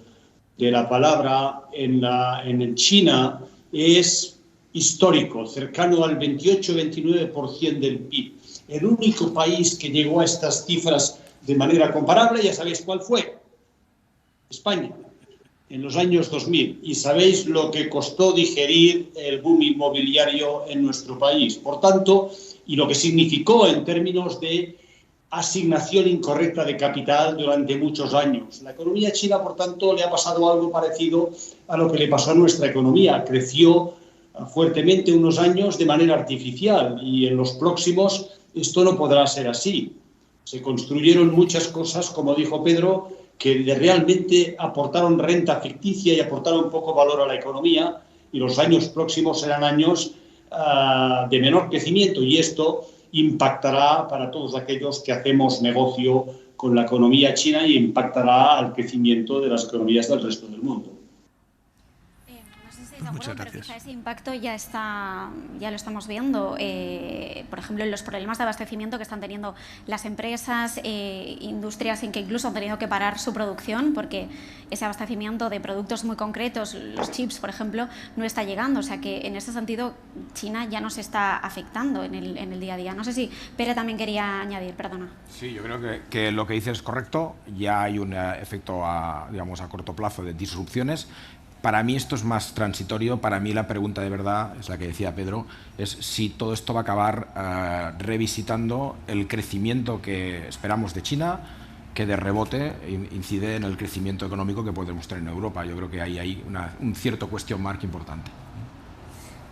de la palabra en China es histórico, cercano al 28-29% del PIB. El único país que llegó a estas cifras de manera comparable, ya sabéis cuál fue, España, en los años 2000. Y sabéis lo que costó digerir el boom inmobiliario en nuestro país. Por tanto, y lo que significó en términos de asignación incorrecta de capital durante muchos años. La economía china, por tanto, le ha pasado algo parecido a lo que le pasó a nuestra economía. Creció fuertemente unos años de manera artificial y en los próximos esto no podrá ser así. Se construyeron muchas cosas, como dijo Pedro, que realmente aportaron renta ficticia y aportaron poco valor a la economía, y los años próximos serán años de menor crecimiento, y esto impactará para todos aquellos que hacemos negocio con la economía china y impactará al crecimiento de las economías del resto del mundo. Muchas gracias. Pero quizá ese impacto ya lo estamos viendo, por ejemplo, en los problemas de abastecimiento que están teniendo las empresas, industrias en que incluso han tenido que parar su producción porque ese abastecimiento de productos muy concretos, los chips, por ejemplo, no está llegando. O sea que en ese sentido China ya nos está afectando en el día a día. No sé si Pere también quería añadir, perdona. Sí, yo creo que lo que dices es correcto. Ya hay un efecto a corto plazo de disrupciones. Para mí esto es más transitorio. Para mí la pregunta de verdad, es la que decía Pedro, es si todo esto va a acabar revisitando el crecimiento que esperamos de China, que de rebote incide en el crecimiento económico que podemos tener en Europa. Yo creo que hay un cierto question mark importante.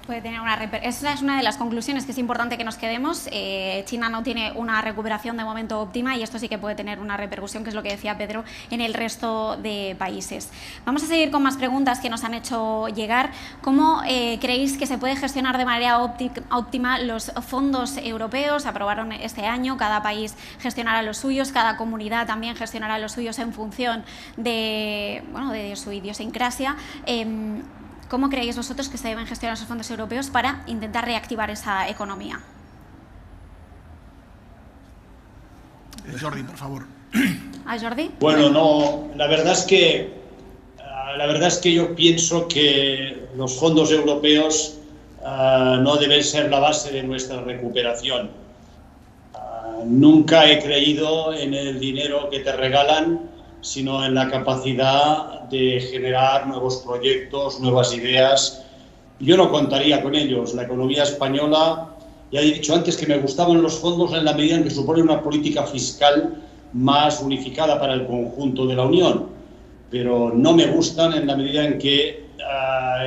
Puede tener esa es una de las conclusiones que es importante que nos quedemos. China no tiene una recuperación de momento óptima y esto sí que puede tener una repercusión, que es lo que decía Pedro, en el resto de países. Vamos a seguir con más preguntas que nos han hecho llegar. ¿Cómo creéis que se puede gestionar de manera óptima los fondos europeos? Aprobaron este año, cada país gestionará los suyos, cada comunidad también gestionará los suyos en función de su idiosincrasia. ¿Cómo creéis vosotros que se deben gestionar esos fondos europeos para intentar reactivar esa economía? Jordi, por favor. ¿A Jordi? Bueno, no, la verdad es que yo pienso que los fondos europeos no deben ser la base de nuestra recuperación. Nunca he creído en el dinero que te regalan, sino en la capacidad de generar nuevos proyectos, nuevas ideas. Yo no contaría con ellos. La economía española, ya he dicho antes que me gustaban los fondos en la medida en que supone una política fiscal más unificada para el conjunto de la Unión, pero no me gustan en la medida en que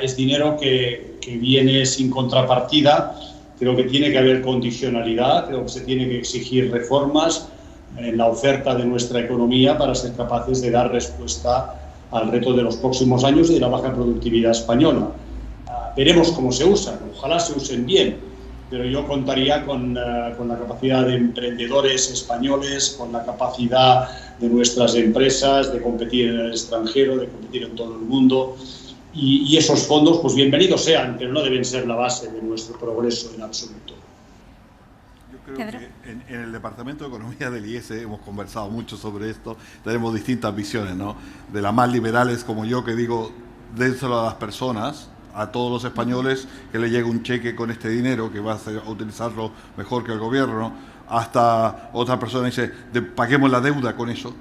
es dinero que viene sin contrapartida. Creo que tiene que haber condicionalidad, creo que se tiene que exigir reformas en la oferta de nuestra economía para ser capaces de dar respuesta al reto de los próximos años y de la baja productividad española. Veremos cómo se usan, ojalá se usen bien, pero yo contaría con la capacidad de emprendedores españoles, con la capacidad de nuestras empresas de competir en el extranjero, de competir en todo el mundo, y esos fondos, pues bienvenidos sean, pero no deben ser la base de nuestro progreso en absoluto. Creo que en el Departamento de Economía del IES hemos conversado mucho sobre esto. Tenemos distintas visiones, ¿no? De las más liberales como yo, que digo, dénselo a las personas, a todos los españoles, que le llegue un cheque con este dinero, que va a utilizarlo mejor que el gobierno, hasta otra persona dice, paguemos la deuda con eso,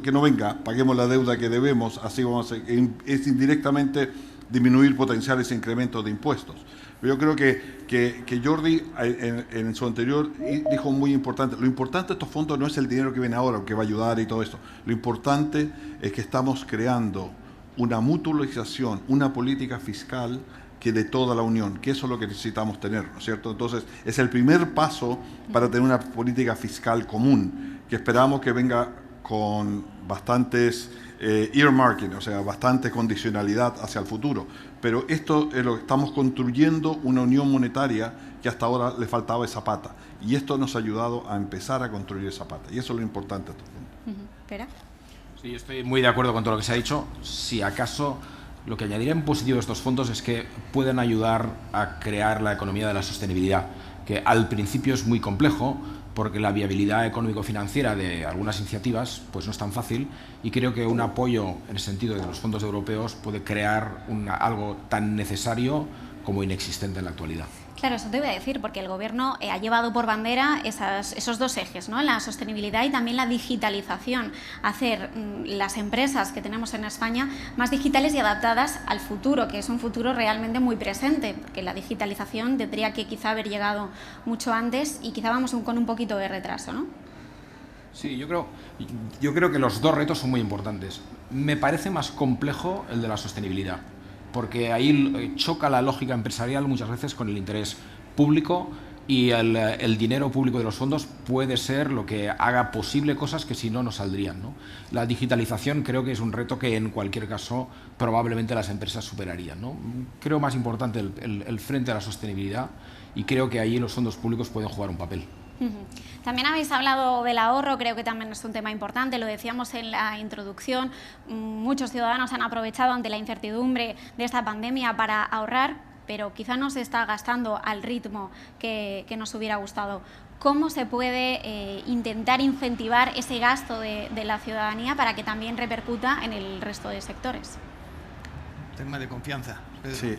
que no venga, paguemos la deuda que debemos, así vamos a hacer. Es indirectamente disminuir potenciales incrementos de impuestos. Yo creo que Jordi en su anterior dijo muy importante, lo importante de estos fondos no es el dinero que viene ahora, que va a ayudar y todo esto, lo importante es que estamos creando una mutualización, una política fiscal que de toda la Unión, que eso es lo que necesitamos tener, ¿no es cierto? Entonces, es el primer paso para tener una política fiscal común, que esperamos que venga con bastantes earmarking, o sea, bastante condicionalidad hacia el futuro. Pero esto es lo que estamos construyendo, una unión monetaria que hasta ahora le faltaba esa pata. Y esto nos ha ayudado a empezar a construir esa pata. Y eso es lo importante a este punto. ¿Espera? Sí, yo estoy muy de acuerdo con todo lo que se ha dicho. Si acaso lo que añadiría en positivo de estos fondos es que pueden ayudar a crear la economía de la sostenibilidad, que al principio es muy complejo porque la viabilidad económico-financiera de algunas iniciativas pues no es tan fácil, y creo que un apoyo en el sentido de los fondos europeos puede crear algo tan necesario como inexistente en la actualidad. Claro, eso te iba a decir, porque el Gobierno ha llevado por bandera esos dos ejes, ¿no? La sostenibilidad y también la digitalización, hacer las empresas que tenemos en España más digitales y adaptadas al futuro, que es un futuro realmente muy presente, porque la digitalización tendría que quizá haber llegado mucho antes y quizá vamos con un poquito de retraso, ¿no? Sí, yo creo que los dos retos son muy importantes. Me parece más complejo el de la sostenibilidad, porque ahí choca la lógica empresarial muchas veces con el interés público, y el dinero público de los fondos puede ser lo que haga posible cosas que si no, no saldrían, ¿no? La digitalización creo que es un reto que en cualquier caso probablemente las empresas superarían, ¿no? Creo más importante el frente a la sostenibilidad, y creo que ahí los fondos públicos pueden jugar un papel. También habéis hablado del ahorro, creo que también es un tema importante, lo decíamos en la introducción. Muchos ciudadanos han aprovechado ante la incertidumbre de esta pandemia para ahorrar, pero quizá no se está gastando al ritmo que nos hubiera gustado. ¿Cómo se puede intentar incentivar ese gasto de la ciudadanía para que también repercuta en el resto de sectores? Tema de confianza, Pedro. Sí,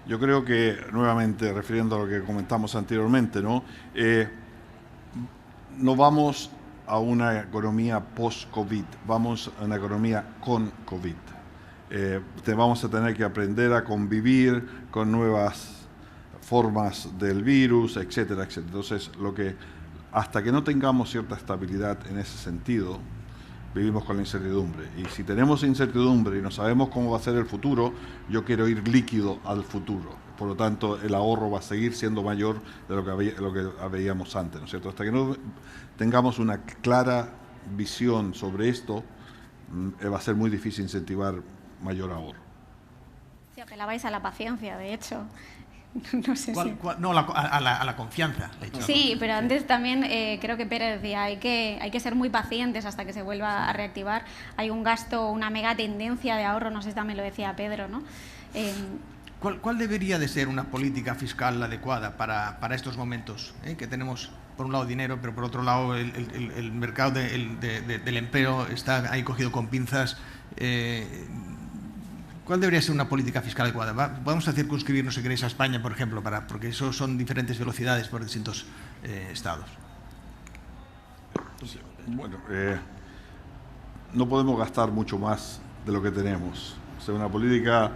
yo creo que, nuevamente, refiriendo a lo que comentamos anteriormente, ¿no? No vamos a una economía post-COVID, vamos a una economía con COVID. Vamos a tener que aprender a convivir con nuevas formas del virus, etcétera, etcétera. Entonces, hasta que no tengamos cierta estabilidad en ese sentido, vivimos con la incertidumbre. Y si tenemos incertidumbre y no sabemos cómo va a ser el futuro, yo quiero ir líquido al futuro. Por lo tanto, el ahorro va a seguir siendo mayor de lo que veíamos antes, ¿no es cierto? Hasta que no tengamos una clara visión sobre esto, va a ser muy difícil incentivar mayor ahorro. Sí, apelabais a la paciencia, de hecho. No sé si... No, a la confianza. Sí, pero antes también creo que Pérez decía, hay que ser muy pacientes hasta que se vuelva a reactivar. Hay un gasto, una mega tendencia de ahorro, no sé si también lo decía Pedro, ¿no? ¿Cuál debería de ser una política fiscal adecuada para estos momentos? Que tenemos, por un lado, dinero, pero por otro lado, el mercado del empleo está ahí cogido con pinzas. ¿Cuál debería ser una política fiscal adecuada? Vamos a circunscribirnos, si queréis, a España, por ejemplo, porque eso son diferentes velocidades por distintos estados. Bueno, no podemos gastar mucho más de lo que tenemos. O sea, una política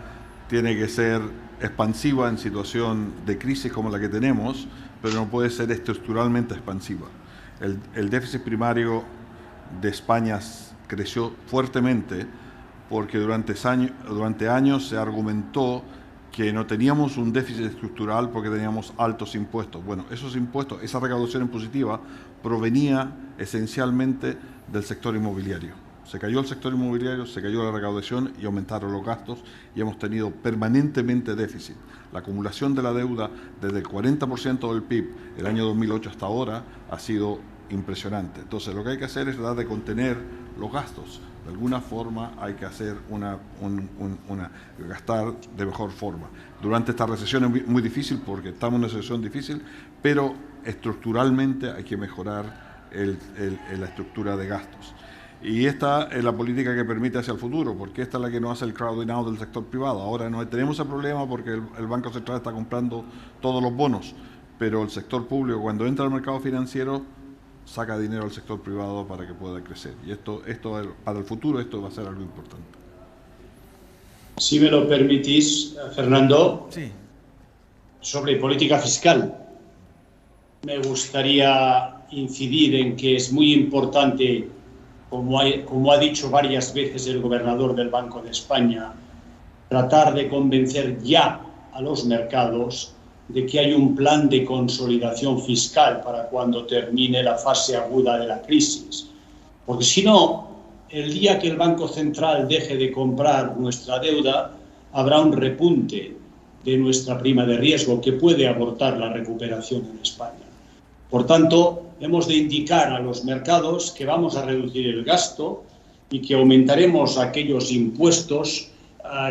tiene que ser expansiva en situación de crisis como la que tenemos, pero no puede ser estructuralmente expansiva. El déficit primario de España creció fuertemente porque durante años se argumentó que no teníamos un déficit estructural porque teníamos altos impuestos. Bueno, esos impuestos, esa recaudación impositiva provenía esencialmente del sector inmobiliario. Se cayó el sector inmobiliario, se cayó la recaudación y aumentaron los gastos, y hemos tenido permanentemente déficit. La acumulación de la deuda desde el 40% del PIB el año 2008 hasta ahora ha sido impresionante. Entonces, lo que hay que hacer es tratar de contener los gastos. De alguna forma hay que hacer gastar de mejor forma. Durante esta recesión es muy difícil porque estamos en una recesión difícil, pero estructuralmente hay que mejorar la estructura de gastos. Y esta es la política que permite hacia el futuro, porque esta es la que no hace el crowding out del sector privado. Ahora no tenemos ese problema porque el Banco Central está comprando todos los bonos, pero el sector público, cuando entra al mercado financiero, saca dinero al sector privado para que pueda crecer. Y esto para el futuro esto va a ser algo importante. Si me lo permitís, Fernando, sí. Sobre política fiscal, me gustaría incidir en que es muy importante, como ha dicho varias veces el gobernador del Banco de España, tratar de convencer ya a los mercados de que hay un plan de consolidación fiscal para cuando termine la fase aguda de la crisis. Porque si no, el día que el Banco Central deje de comprar nuestra deuda, habrá un repunte de nuestra prima de riesgo que puede abortar la recuperación en España. Por tanto, hemos de indicar a los mercados que vamos a reducir el gasto y que aumentaremos aquellos impuestos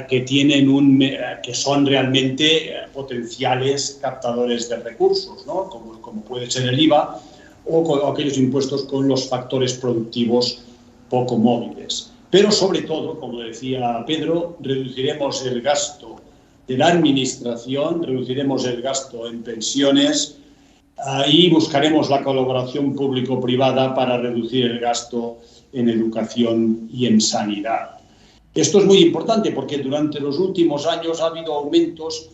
que son realmente potenciales captadores de recursos, ¿no? como puede ser el IVA o aquellos impuestos con los factores productivos poco móviles. Pero sobre todo, como decía Pedro, reduciremos el gasto de la administración, reduciremos el gasto en pensiones y buscaremos la colaboración público-privada para reducir el gasto en educación y en sanidad. Esto es muy importante porque durante los últimos años ha habido aumentos,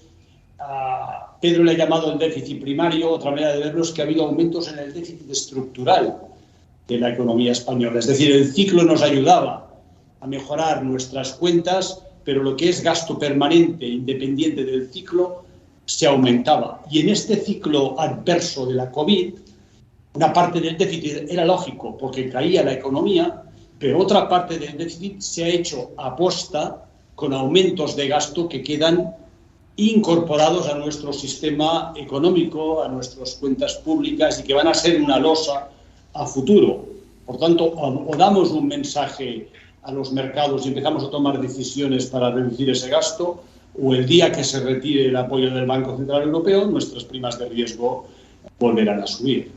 Pedro le ha llamado el déficit primario, otra manera de verlo es que ha habido aumentos en el déficit estructural de la economía española. Es decir, el ciclo nos ayudaba a mejorar nuestras cuentas, pero lo que es gasto permanente, independiente del ciclo, se aumentaba. Y en este ciclo adverso de la COVID, una parte del déficit era lógico porque caía la economía, pero otra parte del déficit se ha hecho aposta con aumentos de gasto que quedan incorporados a nuestro sistema económico, a nuestras cuentas públicas y que van a ser una losa a futuro. Por tanto, o damos un mensaje a los mercados y empezamos a tomar decisiones para reducir ese gasto, o el día que se retire el apoyo del Banco Central Europeo, nuestras primas de riesgo volverán a subir.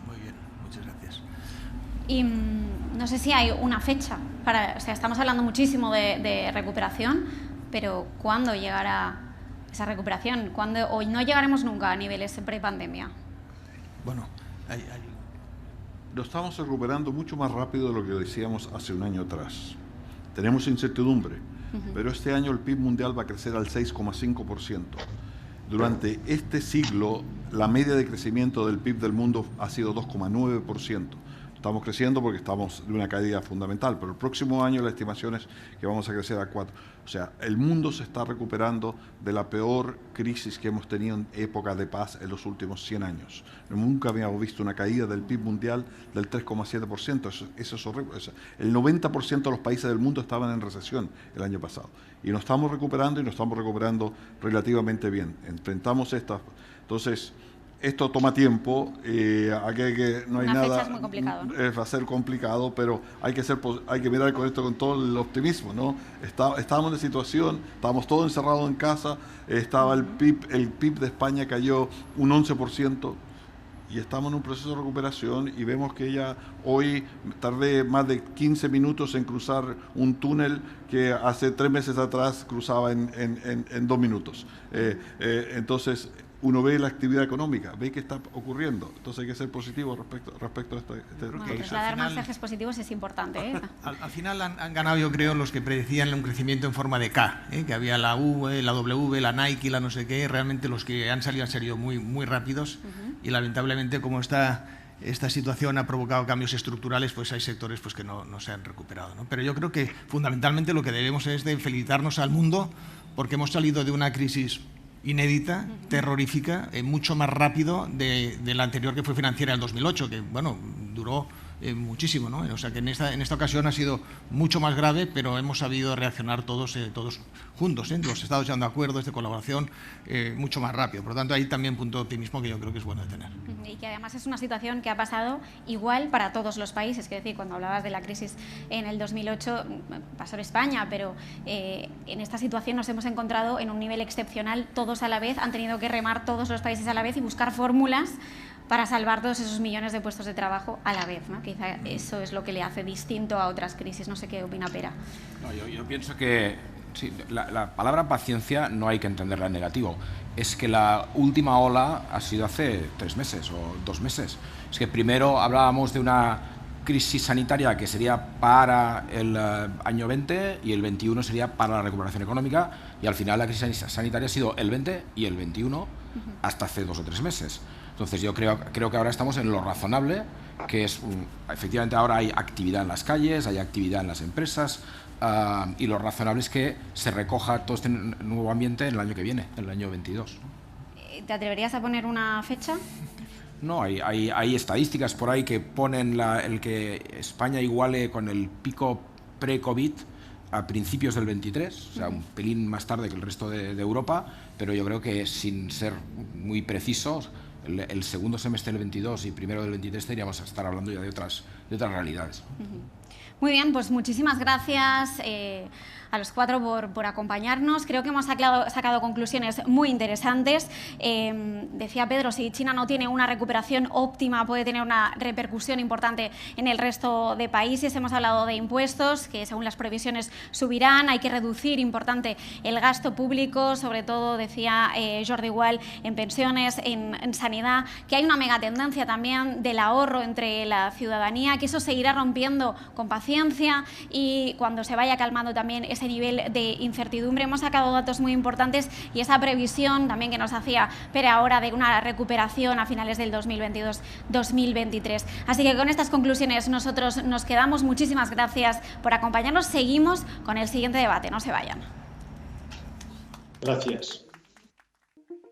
Muy bien, muchas gracias. Y no sé si hay una fecha para, o sea, estamos hablando muchísimo de recuperación, pero ¿cuándo llegará esa recuperación? ¿Cuándo, o no llegaremos nunca a niveles pre-pandemia? Bueno, lo estamos recuperando mucho más rápido de lo que decíamos hace un año atrás. Tenemos incertidumbre, pero este año el PIB mundial va a crecer al 6,5%. Durante este siglo, la media de crecimiento del PIB del mundo ha sido 2,9%. Estamos creciendo porque estamos de una caída fundamental, pero el próximo año la estimación es que vamos a crecer a 4%. O sea, el mundo se está recuperando de la peor crisis que hemos tenido en época de paz en los últimos 100 años. Nunca habíamos visto una caída del PIB mundial del 3,7%. Eso es horrible. El 90% de los países del mundo estaban en recesión el año pasado. Y nos estamos recuperando y nos estamos recuperando relativamente bien. Enfrentamos estas... Entonces... Esto toma tiempo, no hay nada, es muy complicado, ¿no? Va a ser complicado, pero hay que mirar con esto con todo el optimismo, ¿no? Estábamos en situación, estábamos todos encerrados en casa, estaba el PIB de España cayó un 11%, y estamos en un proceso de recuperación y vemos que ya hoy tardé más de 15 minutos en cruzar un túnel que hace 3 meses atrás cruzaba en 2 minutos. Entonces, uno ve la actividad económica, ve que está ocurriendo. Entonces hay que ser positivo respecto a este bueno, trasladar mensajes positivos es importante, ¿eh? Al final han ganado, yo creo, los que predecían un crecimiento en forma de K, que había la V, la W, la Nike, la no sé qué. Realmente los que han salido muy, muy rápidos y lamentablemente como esta situación ha provocado cambios estructurales, pues hay sectores pues, que no se han recuperado, ¿no? Pero yo creo que fundamentalmente lo que debemos es de felicitarnos al mundo porque hemos salido de una crisis inédita, terrorífica, mucho más rápido de la anterior que fue financiera en el 2008, que bueno, duró muchísimo, ¿no? O sea que en esta ocasión ha sido mucho más grave, pero hemos sabido reaccionar todos juntos, los estados llegando a acuerdos de colaboración mucho más rápido. Por lo tanto, hay también punto de optimismo que yo creo que es bueno de tener. Y que además es una situación que ha pasado igual para todos los países. Es decir, cuando hablabas de la crisis en el 2008, pasó en España, pero en esta situación nos hemos encontrado en un nivel excepcional, todos a la vez, han tenido que remar todos los países a la vez y buscar fórmulas para salvar todos esos millones de puestos de trabajo a la vez, ¿no? Quizá eso es lo que le hace distinto a otras crisis. No sé qué opina Pera. No, yo pienso que sí, la palabra paciencia no hay que entenderla en negativo. Es que la última ola ha sido hace 3 meses o 2 meses. Es que primero hablábamos de una crisis sanitaria que sería para el año 20 y el 21 sería para la recuperación económica, y al final la crisis sanitaria ha sido el 20 y el 21 hasta hace 2 o 3 meses. Entonces yo creo que ahora estamos en lo razonable, que es, efectivamente ahora hay actividad en las calles, hay actividad en las empresas, y lo razonable es que se recoja todo este nuevo ambiente en el año que viene, en el año 22. ¿Te atreverías a poner una fecha? No, hay estadísticas por ahí que ponen el que España iguale con el pico pre-COVID a principios del 23, o sea, un pelín más tarde que el resto de Europa, pero yo creo que, sin ser muy precisos, el segundo semestre del 22 y primero del 23 tendríamos a estar hablando ya de otras realidades. Muy bien, pues muchísimas gracias a los cuatro por acompañarnos. Creo que hemos sacado conclusiones muy interesantes. Decía Pedro, si China no tiene una recuperación óptima, puede tener una repercusión importante en el resto de países. Hemos hablado de impuestos, que según las previsiones subirán. Hay que reducir, importante, el gasto público, sobre todo, decía Jordi Gual, en pensiones, en sanidad, que hay una megatendencia también del ahorro entre la ciudadanía, que eso se irá rompiendo con paciencia y cuando se vaya calmando también ese nivel de incertidumbre. Hemos sacado datos muy importantes y esa previsión también que nos hacía Pere ahora de una recuperación a finales del 2022-2023. Así que con estas conclusiones nosotros nos quedamos. Muchísimas gracias por acompañarnos. Seguimos con el siguiente debate. No se vayan. Gracias.